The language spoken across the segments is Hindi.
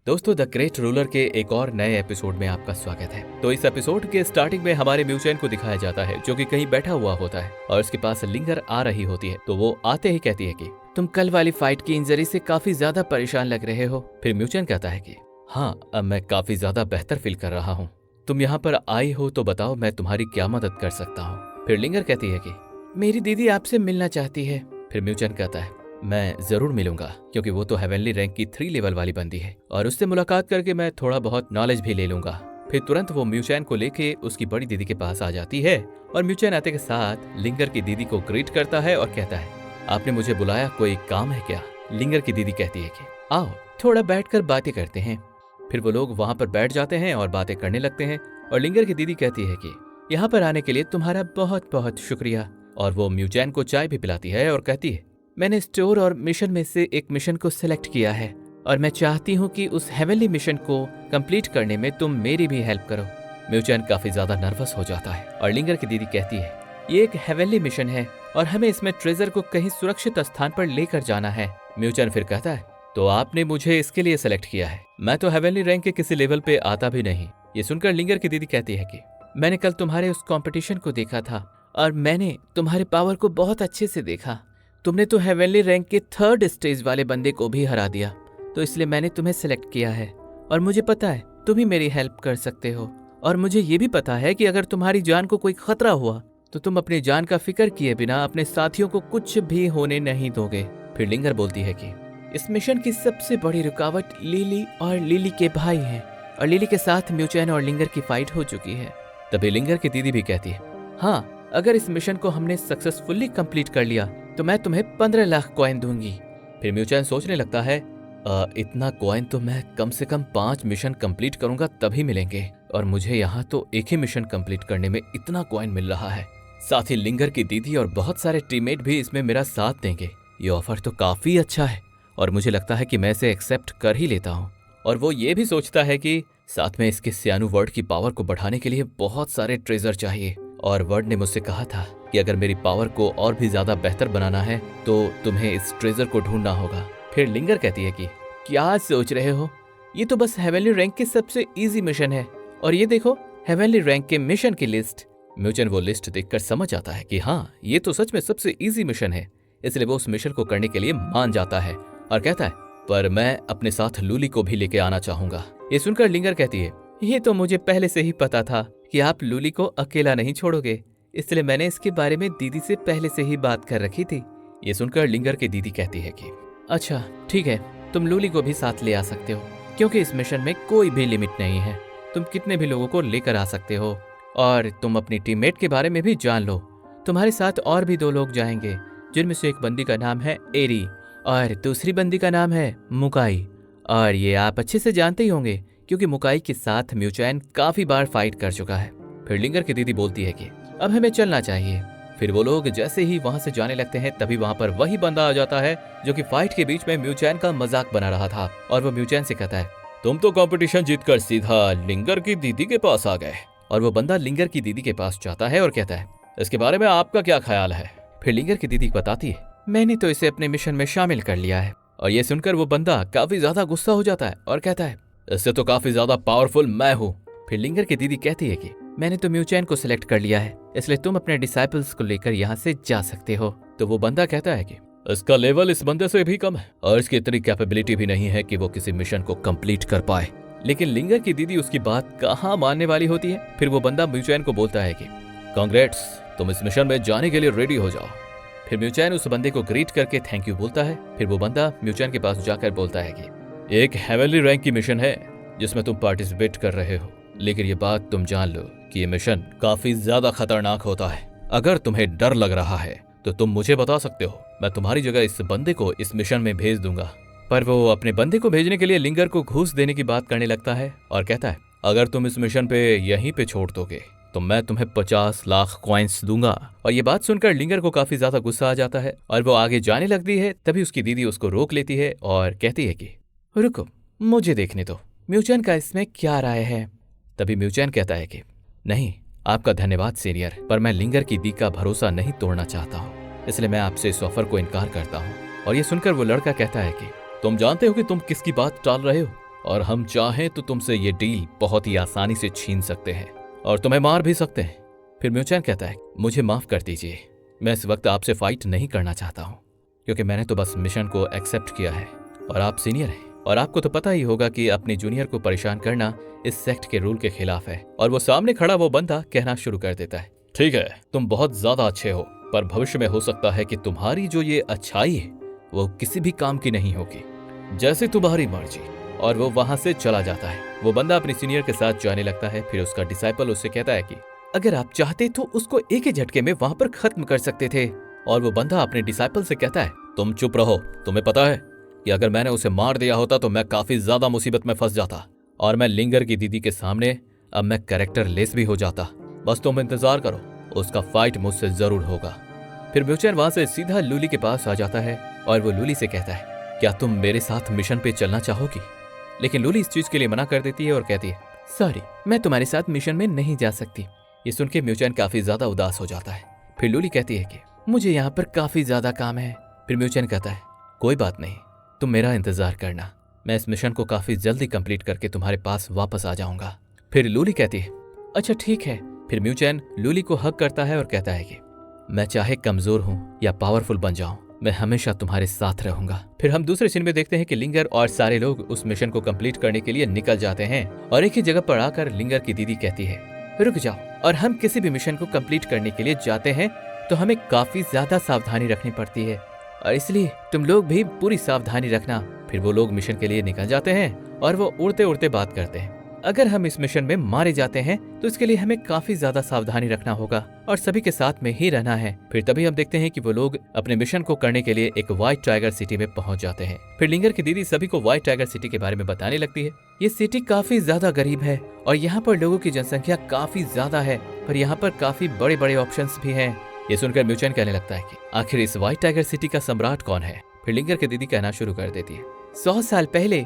दोस्तों, द ग्रेट रूलर के एक और नए एपिसोड में आपका स्वागत है। तो इस एपिसोड के स्टार्टिंग में हमारे म्यूचेन को दिखाया जाता है जो कि कहीं बैठा हुआ होता है और उसके पास लिंगर आ रही होती है। तो वो आते ही कहती है कि तुम कल वाली फाइट की इंजरी से काफी ज्यादा परेशान लग रहे हो। फिर म्यूचेन कहता है कि हाँ, अब मैं काफी ज्यादा बेहतर फील कर रहा हूँ। तुम यहाँ पर आई हो तो बताओ मैं तुम्हारी क्या मदद कर सकता हूँ। फिर लिंगर कहती है कि मेरी दीदी आपसे मिलना चाहती है। फिर म्यूचेन कहता है मैं जरूर मिलूंगा, क्योंकि वो तो हेवनली रैंक की 3 लेवल वाली बंदी है और उससे मुलाकात करके मैं थोड़ा बहुत नॉलेज भी ले लूंगा। फिर तुरंत वो म्यूचेन को लेके उसकी बड़ी दीदी के पास आ जाती है और म्यूचेन आते के साथ लिंगर की दीदी को ग्रीट करता है और कहता है आपने मुझे बुलाया, कोई काम है क्या? लिंगर की दीदी कहती है कि आओ थोड़ा बैठकर बातें करते हैं। फिर वो लोग वहां पर बैठ जाते हैं और बातें करने लगते हैं और लिंगर की दीदी कहती है कि यहाँ पर आने के लिए तुम्हारा बहुत बहुत शुक्रिया। और वो म्यूचेन को चाय भी पिलाती है और कहती है मैंने स्टोर और मिशन में से एक मिशन को सिलेक्ट किया है और मैं चाहती हूँ कि उस हेवनली मिशन को कंप्लीट करने में तुम मेरी भी हेल्प करो। म्यूचेन काफी ज्यादा नर्वस हो जाता है और लिंगर की दीदी कहती है ये एक हेवनली मिशन है और हमें इसमें ट्रेजर को कहीं सुरक्षित स्थान पर लेकर जाना है। म्यूचेन फिर कहता है तो आपने मुझे इसके लिए सिलेक्ट किया है, मैं तो हेवनली रैंक के किसी लेवल पे आता भी नहीं। ये सुनकर लिंगर की दीदी कहती है कि मैंने कल तुम्हारे उस कंपटीशन को देखा था और मैंने तुम्हारे पावर को बहुत अच्छे से देखा। तुमने तो हेवनली रैंक के 3rd स्टेज वाले बंदे को भी हरा दिया, तो इसलिए मैंने तुम्हें सिलेक्ट किया है और मुझे पता है तुम ही मेरी हेल्प कर सकते हो। और मुझे ये भी पता है कि अगर तुम्हारी जान को कोई खतरा हुआ तो तुम अपनी जान का फिक्र किए बिना अपने साथियों को कुछ भी होने नहीं दोगे। फिर लिंगर बोलती है कि इस मिशन की सबसे बड़ी रुकावट लिली और लिली के भाई हैं और लिली के साथ म्यूचेन और लिंगर की फाइट हो चुकी है। तभी लिंगर की दीदी भी कहती है हाँ, अगर इस मिशन को हमने सक्सेसफुली कंप्लीट कर लिया तो मैं तुम्हें 15 लाख कॉइन दूंगी। फिर म्यूचेन सोचने लगता है इतना कॉइन तो मैं कम से कम 5 मिशन कंप्लीट करूंगा तभी मिलेंगे और मुझे यहाँ तो एक ही मिशन कंप्लीट करने में इतना कॉइन मिल रहा है। साथ ही लिंगर की दीदी और बहुत सारे टीममेट भी इसमें मेरा साथ देंगे। ये ऑफर तो काफी अच्छा है और मुझे लगता है कि मैं इसे एक्सेप्ट कर ही लेता हूँ। और वो ये भी सोचता है कि साथ में इसके सियानु वर्ड की पावर को बढ़ाने के लिए बहुत सारे ट्रेजर चाहिए और वर्ड ने मुझसे कहा था कि अगर मेरी पावर को और भी ज्यादा बेहतर बनाना है तो तुम्हें इस ट्रेजर को ढूंढना होगा। फिर लिंगर कहती है कि क्या सोच रहे हो, ये तो बस हेवनली रैंक के सबसे इजी मिशन है और ये देखो हेवनली रैंक के मिशन की लिस्ट। म्यूचेन वो लिस्ट देखकर समझ आता है कि हाँ, ये तो सच में सबसे इजी मिशन है, इसलिए वो उस मिशन को करने के लिए मान जाता है और कहता है पर मैं अपने साथ लूली को भी लेके आना चाहूंगा। ये सुनकर लिंगर कहती है ये तो मुझे पहले से ही पता था कि आप लूली को अकेला नहीं छोड़ोगे, इसलिए मैंने इसके बारे में दीदी से पहले से ही बात कर रखी थी। ये सुनकर लिंगर की दीदी कहती है कि अच्छा ठीक है, तुम लूली को भी साथ ले आ सकते हो क्योंकि इस मिशन में कोई भी लिमिट नहीं है, तुम कितने भी लोगों को लेकर आ सकते हो। और तुम अपनी टीममेट के बारे में भी जान लो, तुम्हारे साथ और भी 2 लोग जाएंगे जिनमें से एक बंदी का नाम है एरी और दूसरी बंदी का नाम है मुकाई। और ये आप अच्छे से जानते ही होंगे क्योंकि मुकाई के साथ म्यूचेन काफी बार फाइट कर चुका है। फिर लिंगर की दीदी बोलती है कि अब हमें चलना चाहिए। फिर वो लोग जैसे ही वहां से जाने लगते हैं तभी वहां पर वही बंदा आ जाता है जो कि फाइट के बीच में म्यूचेन का मजाक बना रहा था और वो म्यूचेन से कहता है तुम तो कंपटीशन जीतकर सीधा लिंगर की दीदी के पास आ गए। और वो बंदा लिंगर की दीदी के पास जाता है और कहता है इसके बारे में आपका क्या ख्याल है? फिर लिंगर की दीदी बताती है मैंने तो इसे अपने मिशन में शामिल कर लिया है। और ये सुनकर वो बंदा काफी ज्यादा गुस्सा हो जाता है और कहता है इससे तो काफी ज्यादा पावरफुल मैं हूँ। फिर लिंगर की दीदी कहती है कि मैंने तो म्यूचेन को सिलेक्ट कर लिया है, इसलिए तुम अपने डिसाइपल्स को लेकर यहाँ से जा सकते हो। तो वो बंदा कहता है कि इसका लेवल इस बंदे से भी कम है और इसकी इतनी कैपेबिलिटी भी नहीं है कि वो किसी मिशन को कंप्लीट कर पाए। लेकिन लिंगर की दीदी उसकी बात कहाँ मानने वाली होती है। फिर वो बंदा म्यूचेन को बोलता है कि कांग्रेट्स, तुम इस मिशन में जाने के लिए रेडी हो जाओ। फिर म्यूचेन उस बंदे को ग्रीट करके थैंक यू बोलता है। फिर वो बंदा म्यूचेन के पास जाकर बोलता है कि एक हेवनली रैंक की मिशन है जिसमें तुम पार्टिसिपेट कर रहे हो, लेकिन ये बात तुम जान लो कि ये मिशन काफी ज्यादा खतरनाक होता है। अगर तुम्हें डर लग रहा है तो तुम मुझे बता सकते हो, मैं तुम्हारी जगह इस बंदे को इस मिशन में भेज दूंगा। पर वो अपने बंदे को भेजने के लिए लिंगर को घूस देने की बात करने लगता है और कहता है अगर तुम इस मिशन पे यहीं पे छोड़ दोगे तो मैं तुम्हें 50 लाख कॉइन्स दूंगा। और ये बात सुनकर लिंगर को काफी ज्यादा गुस्सा आ जाता है और वो आगे जाने लगती है। तभी उसकी दीदी उसको रोक लेती है और कहती है कि रुको, मुझे देखने दो, म्यूचेन का इसमें क्या राय है। तभी म्यूचेन कहता है कि नहीं, आपका धन्यवाद सीनियर, पर मैं लिंगर की दी का भरोसा नहीं तोड़ना चाहता हूँ, इसलिए मैं आपसे इस ऑफर को इनकार करता हूँ। और ये सुनकर वो लड़का कहता है कि तुम जानते हो कि तुम किसकी बात टाल रहे हो और हम चाहें तो तुमसे ये डील बहुत ही आसानी से छीन सकते हैं और तुम्हें मार भी सकते हैं। फिर म्यूचैन कहता है, मुझे माफ कर दीजिए, मैं इस वक्त आपसे फाइट नहीं करना चाहता हूँ, क्योंकि मैंने तो बस मिशन को एक्सेप्ट किया है और आप सीनियर हैं और आपको तो पता ही होगा कि अपनी जूनियर को परेशान करना इस सेक्ट के रूल के खिलाफ है। और वो सामने खड़ा वो बंदा कहना शुरू कर देता है, ठीक है, तुम बहुत ज्यादा अच्छे हो, पर भविष्य में हो सकता है कि तुम्हारी जो ये अच्छाई है वो किसी भी काम की नहीं होगी, जैसे तुम्हारी मर्जी। और वो वहां से चला जाता है। वो बंदा अपनी सीनियर के साथ जाने लगता है। फिर उसका डिसाइपल उससे कहता है कि अगर आप चाहते तो उसको एक ही झटके में वहां पर खत्म कर सकते थे। और वो बंदा अपने डिसाइपल से कहता है, तुम चुप रहो, तुम्हें पता है कि अगर मैंने उसे मार दिया होता तो मैं काफी ज्यादा मुसीबत में फंस जाता और मैं लिंगर की दीदी के सामने अब मैं कैरेक्टर लेस भी हो जाता। बस तुम इंतजार करो, उसका फाइट मुझसे जरूर होगा। फिर म्यूचैन वहां से सीधा लूली के पास आ जाता है और वो लूली से कहता है, क्या तुम मेरे साथ मिशन पे चलना चाहोगी? लेकिन लूली इस चीज के लिए मना कर देती है और कहती है, सॉरी, मैं तुम्हारे साथ मिशन में नहीं जा सकती। ये सुन के म्यूचैन काफी ज्यादा उदास हो जाता है। फिर लूली कहती है कि मुझे यहाँ पर काफी ज्यादा काम है। फिर म्यूचैन कहता है, कोई बात नहीं, तुम मेरा इंतजार करना, मैं इस मिशन को काफी जल्दी कंप्लीट करके तुम्हारे पास वापस आ जाऊंगा। फिर लूली कहती है, अच्छा ठीक है। फिर म्यूचैन लूली को हक करता है और कहता है कि मैं चाहे कमजोर हूं या पावरफुल बन जाऊं, मैं हमेशा तुम्हारे साथ रहूंगा। फिर हम दूसरे सीन में देखते हैं कि लिंगर और सारे लोग उस मिशन को कंप्लीट करने के लिए निकल जाते हैं और एक ही जगह पर आकर लिंगर की दीदी कहती है, रुक जाओ, और हम किसी भी मिशन को कंप्लीट करने के लिए जाते हैं तो हमें काफी ज्यादा सावधानी रखनी पड़ती है और इसलिए तुम लोग भी पूरी सावधानी रखना। फिर वो लोग मिशन के लिए निकल जाते हैं और वो उड़ते उड़ते बात करते हैं, अगर हम इस मिशन में मारे जाते हैं तो इसके लिए हमें काफी ज्यादा सावधानी रखना होगा और सभी के साथ में ही रहना है। फिर तभी हम देखते हैं कि वो लोग अपने मिशन को करने के लिए एक व्हाइट टाइगर सिटी में पहुंच जाते हैं। फिर लिंगर की दीदी सभी को व्हाइट टाइगर सिटी के बारे में बताने लगती है। ये सिटी काफी ज्यादा गरीब है और यहाँ पर लोगों की जनसंख्या काफी ज्यादा है, पर यहाँ पर काफी बड़े बड़े ऑप्शन भी है। ये सुनकर म्यूचैन कहने लगता है कि आखिर इस व्हाइट टाइगर सिटी का सम्राट कौन है? फिर लिंगर की दीदी कहना शुरू कर देती है, 100 साल पहले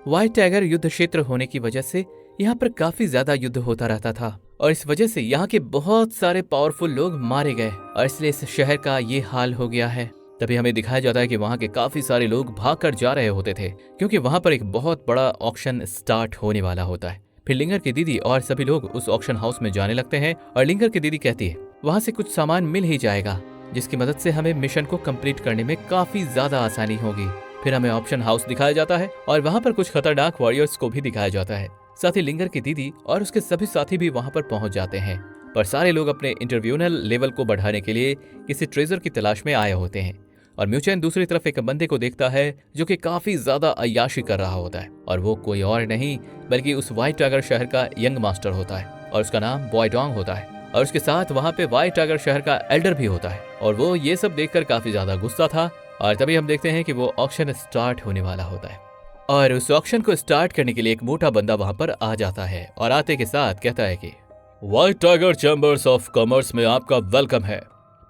व्हाइट टाइगर युद्ध क्षेत्र होने की वजह से यहाँ पर काफी ज्यादा युद्ध होता रहता था और इस वजह से यहाँ के बहुत सारे पावरफुल लोग मारे गए और इसलिए इस शहर का ये हाल हो गया है। तभी हमें दिखाया जाता है कि वहाँ के काफी सारे लोग भागकर जा रहे होते थे क्योंकि वहाँ पर एक बहुत बड़ा ऑक्शन स्टार्ट होने वाला होता है। फिर लिंगर की दीदी और सभी लोग उस ऑक्शन हाउस में जाने लगते हैं और लिंगर की दीदी कहती है, वहाँ से कुछ सामान मिल ही जाएगा जिसकी मदद से हमें मिशन को कंप्लीट करने में काफी ज्यादा आसानी होगी। फिर हमें ऑप्शन हाउस दिखाया जाता है और वहाँ पर कुछ खतरनाक वॉरियर्स को भी दिखाया जाता है। साथ ही लिंगर की दीदी और उसके सभी साथी भी वहाँ पर पहुँच जाते हैं, पर सारे लोग अपने इंटरव्यूनल लेवल को बढ़ाने के लिए किसी ट्रेजर की तलाश में आए होते हैं। और म्यूचैन दूसरी तरफ एक बंदे को देखता है जो कि काफी ज्यादा अय्याशी कर रहा होता है और वो कोई और नहीं बल्कि उस व्हाइट टाइगर शहर का यंग मास्टर होता है और उसका नाम बॉयडोंग होता है और उसके साथ वहाँ पे व्हाइट टाइगर शहर का एल्डर भी होता है और वो ये सब देखकर काफी ज्यादा गुस्सा था। और तभी हम देखते हैं कि वो ऑक्शन स्टार्ट होने वाला होता है और उस ऑक्शन को स्टार्ट करने के लिए एक मोटा बंदा वहां पर आ जाता है और आते के साथ कहता है कि white tiger chambers of commerce में आपका वेलकम है।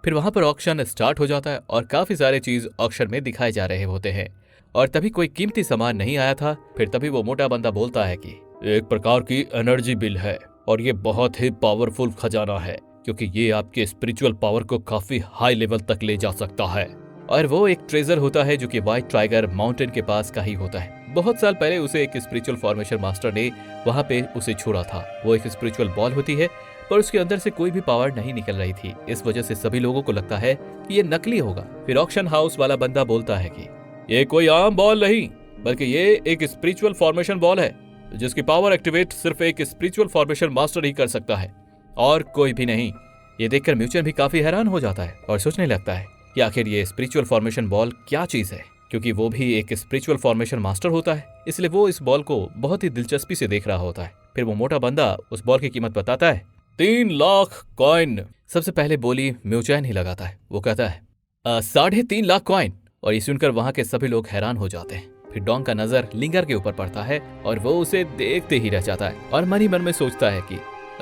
फिर वहां पर ऑक्शन स्टार्ट हो जाता है और काफी सारे चीज ऑक्शन में दिखाए जा रहे होते हैं और तभी कोई कीमती सामान नहीं आया था। फिर तभी वो मोटा बंदा बोलता है कि एक प्रकार की एनर्जी बिल है और ये बहुत ही पावरफुल खजाना है क्योंकि ये आपके स्पिरिचुअल पावर को काफी हाई लेवल तक ले जा सकता है। और वो एक ट्रेजर होता है जो कि व्हाइट टाइगर माउंटेन के पास का ही होता है। बहुत साल पहले उसे एक स्पिरिचुअल फॉर्मेशन मास्टर ने वहां पे उसे छोड़ा था। वो एक स्पिरिचुअल बॉल होती है पर उसके अंदर से कोई भी पावर नहीं निकल रही थी। इस वजह से सभी लोगों को लगता है कि ये नकली होगा। फिर ऑक्शन हाउस वाला बंदा बोलता है कि ये कोई आम बॉल नहीं बल्कि ये एक स्पिरिचुअल फॉर्मेशन बॉल है जिसकी पावर एक्टिवेट सिर्फ एक स्पिरिचुअल फॉर्मेशन मास्टर ही कर सकता है और कोई भी नहीं। ये देखकर म्यूचैन भी काफी हैरान हो जाता है और सोचने लगता है कि आखिर ये स्पिरिचुअल फॉर्मेशन बॉल क्या चीज है, क्योंकि वो भी एक स्पिरिचुअल फॉर्मेशन मास्टर होता है इसलिए वो इस बॉल को बहुत ही दिलचस्पी से देख रहा होता है। फिर वो मोटा बंदा उस बॉल की कीमत बताता है 3 लाख कॉइन। सबसे पहले बोली म्यूचैन ही लगाता है। वो कहता है 3.5 लाख कॉइन और ये सुनकर वहां के सभी लोग हैरान हो जाते हैं। फिर डोंग का नजर लिंगर के ऊपर पड़ता है और वो उसे देखते ही रह जाता है और मन ही मन में सोचता है कि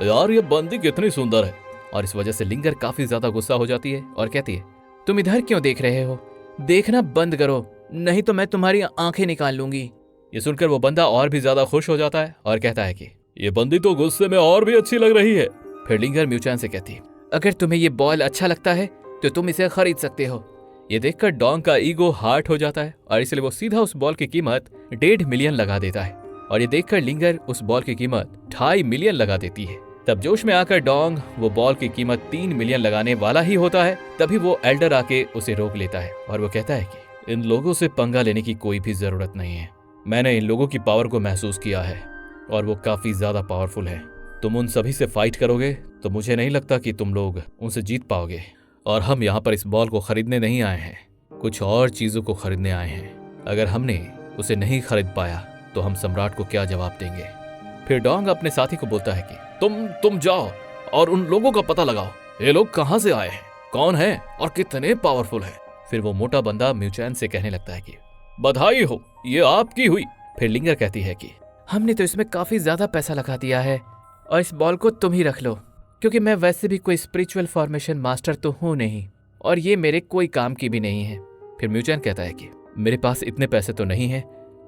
यार ये बंदी कितनी सुंदर है। और इस वजह से लिंगर काफी ज्यादा गुस्सा हो जाती है और कहती है तुम इधर क्यों देख रहे हो, देखना बंद करो नहीं तो मैं तुम्हारी आंखें निकाल लूंगी। ये सुनकर वो बंदा और भी ज्यादा खुश हो जाता है और कहता है कि ये बंदी तो गुस्से में और भी अच्छी लग रही है। फिर लिंगर म्यूचैन से कहती है अगर तुम्हें ये बॉल अच्छा लगता है तो तुम इसे खरीद सकते हो। ये देखकर डोंग का ईगो हार्ट हो जाता है और इसलिए वो सीधा उस बॉल की कीमत 1.5 मिलियन लगा देता है और ये देखकर लिंगर उस बॉल की कीमत 2.5 मिलियन लगा देती है। तब जोश में आकर डोंग वो बॉल की कीमत 3 मिलियन लगाने वाला ही होता है। तभी वो एल्डर आके उसे रोक लेता है और वो कहता है कि इन लोगों से पंगा लेने की कोई भी जरूरत नहीं है। मैंने इन लोगों की पावर को महसूस किया है और वो काफी ज्यादा पावरफुल है। तुम उन सभी से फाइट करोगे तो मुझे नहीं लगता कि तुम लोग उनसे जीत पाओगे। और हम यहाँ पर इस बॉल को खरीदने नहीं आए हैं, कुछ और चीजों को खरीदने आए हैं। अगर हमने उसे नहीं खरीद पाया तो हम सम्राट को क्या जवाब देंगे। फिर डोंग अपने साथी को बोलता है कि तुम जाओ और उन लोगों का पता लगाओ, ये लोग कहाँ से आए हैं, कौन है और कितने पावरफुल हैं। फिर वो मोटा बंदा म्यूचैन से कहने लगता है कि बधाई हो, ये आपकी हुई। फिर लिंगर कहती है कि हमने तो इसमें काफी ज्यादा पैसा लगा दिया है और इस बॉल को तुम ही रख लो, क्योंकि मैं वैसे भी कोई स्पिरिचुअल फॉर्मेशन मास्टर तो हूँ नहीं और ये मेरे कोई काम की भी नहीं है। फिर म्यूचैन कहता है कि मेरे पास इतने पैसे तो नहीं है,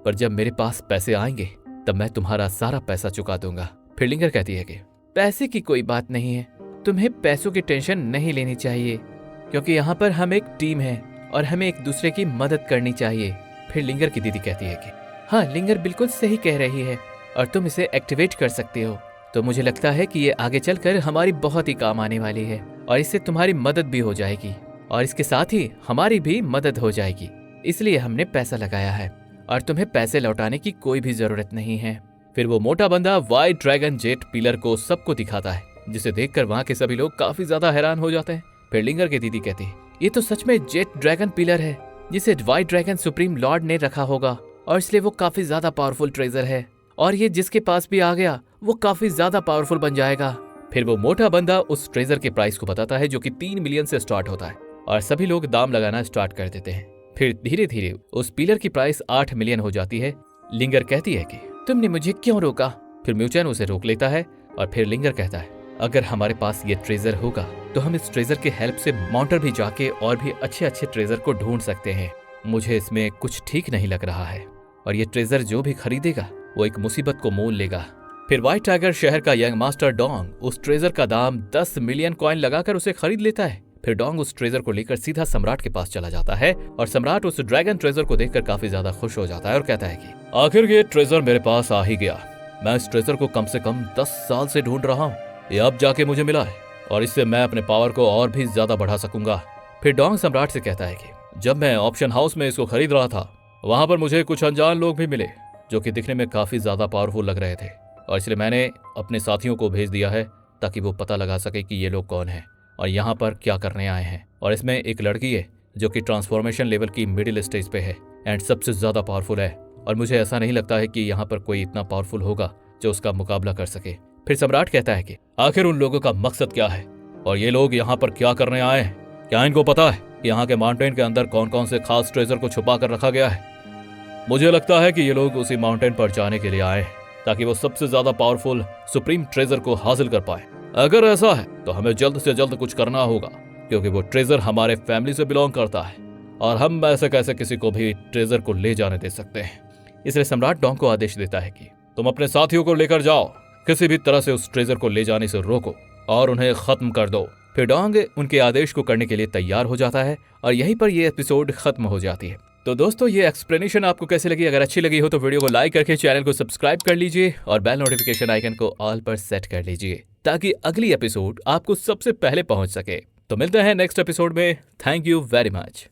पर जब मेरे पास पैसे आएंगे तब मैं तुम्हारा सारा पैसा चुका दूंगा। फिर लिंगर कहती है कि पैसे की कोई बात नहीं है, तुम्हें पैसों की टेंशन नहीं लेनी चाहिए, क्योंकि यहाँ पर हम एक टीम है और हमें एक दूसरे की मदद करनी चाहिए। फिर लिंगर की दीदी कहती है कि हाँ, लिंगर बिल्कुल सही कह रही है और तुम इसे एक्टिवेट कर सकते हो। तो मुझे लगता है कि ये आगे चलकर हमारी बहुत ही काम आने वाली है और इससे तुम्हारी मदद भी हो जाएगी और इसके साथ ही हमारी भी मदद हो जाएगी। इसलिए हमने पैसा लगाया है और तुम्हें पैसे लौटाने की कोई भी जरूरत नहीं है। फिर वो मोटा बंदा व्हाइट ड्रैगन जेट पिलर को सबको दिखाता है, जिसे देखकर वहाँ के सभी लोग काफी ज्यादा हैरान हो जाते हैं। फिर लिंगर की दीदी कहती है ये तो सच में जेट ड्रैगन पिलर है, जिसे व्हाइट ड्रैगन सुप्रीम लॉर्ड ने रखा होगा और इसलिए वो काफी ज्यादा पावरफुल ट्रेजर है और ये जिसके पास भी आ गया वो काफी ज्यादा पावरफुल बन जाएगा। फिर वो मोटा बंदा उस ट्रेजर के प्राइस को बताता है, जो कि 3 मिलियन से स्टार्ट होता है और सभी लोग दाम लगाना स्टार्ट कर देते हैं। फिर धीरे धीरे उस पिलर की प्राइस 8 मिलियन हो जाती है। लिंगर कहती है कि तुमने मुझे क्यों रोका। फिर म्यूचैन उसे रोक लेता है और फिर लिंगर कहता है अगर हमारे पास ये ट्रेजर होगा तो हम इस ट्रेजर के हेल्प से माउंटर भी जाके और भी अच्छे अच्छे ट्रेजर को ढूंढ सकते हैं। मुझे इसमें कुछ ठीक नहीं लग रहा है और ये ट्रेजर जो भी खरीदेगा वो एक मुसीबत को मोल लेगा। फिर व्हाइट टाइगर शहर का यंग मास्टर डोंग उस ट्रेजर का दाम 10 मिलियन कॉइन लगाकर उसे खरीद लेता है। फिर डोंग उस ट्रेजर को लेकर सीधा सम्राट के पास चला जाता है और सम्राट उस ड्रैगन ट्रेजर को देखकर काफी ज्यादा खुश हो जाता है और कहता है कि आखिर ये ट्रेजर मेरे पास आ ही गया। मैं इस ट्रेजर को कम से कम 10 साल से ढूंढ रहा हूँ, ये अब जाके मुझे मिला है और इससे मैं अपने पावर को और भी ज्यादा बढ़ा सकूंगा। फिर डोंग सम्राट से कहता है कि जब मैं ऑप्शन हाउस में इसको खरीद रहा था वहां पर मुझे कुछ अनजान लोग भी मिले जो कि दिखने में काफी ज्यादा पावरफुल लग रहे थे और इसलिए मैंने अपने साथियों को भेज दिया है ताकि वो पता लगा सके कि ये लोग कौन हैं और यहाँ पर क्या करने आए हैं। और इसमें एक लड़की है जो कि ट्रांसफॉर्मेशन लेवल की मिडिल स्टेज पे है एंड सबसे ज्यादा पावरफुल है और मुझे ऐसा नहीं लगता है कि यहाँ पर कोई इतना पावरफुल होगा जो उसका मुकाबला कर सके। फिर सम्राट कहता है कि आखिर उन लोगों का मकसद क्या है और ये लोग यहाँ पर क्या करने आए हैं। क्या इनको पता है कि यहाँ के माउंटेन के अंदर कौन कौन से खास ट्रेजर को छुपा कर रखा गया है। मुझे लगता है कि ये लोग उसी माउंटेन पर जाने के लिए आए ताकि वो सबसे ज्यादा पावरफुल सुप्रीम ट्रेजर को हासिल कर पाए। अगर ऐसा है तो हमें जल्द से जल्द कुछ करना होगा, क्योंकि वो ट्रेजर हमारे फैमिली से बिलोंग करता है और हम ऐसे कैसे किसी को भी ट्रेजर को ले जाने दे सकते हैं। इसलिए सम्राट डोंग को आदेश देता है कि तुम अपने साथियों को लेकर जाओ, किसी भी तरह से उस ट्रेजर को ले जाने से रोको और उन्हें खत्म कर दो। फिर डोंग उनके आदेश को करने के लिए तैयार हो जाता है और यहीं पर ये एपिसोड खत्म हो जाती है। तो दोस्तों, ये एक्सप्लेनेशन आपको कैसी लगी? अगर अच्छी लगी हो तो वीडियो को लाइक करके चैनल को सब्सक्राइब कर लीजिए और बेल नोटिफिकेशन आइकन को ऑल पर सेट कर लीजिए ताकि अगली एपिसोड आपको सबसे पहले पहुंच सके। तो मिलते हैं नेक्स्ट एपिसोड में। Thank you very much.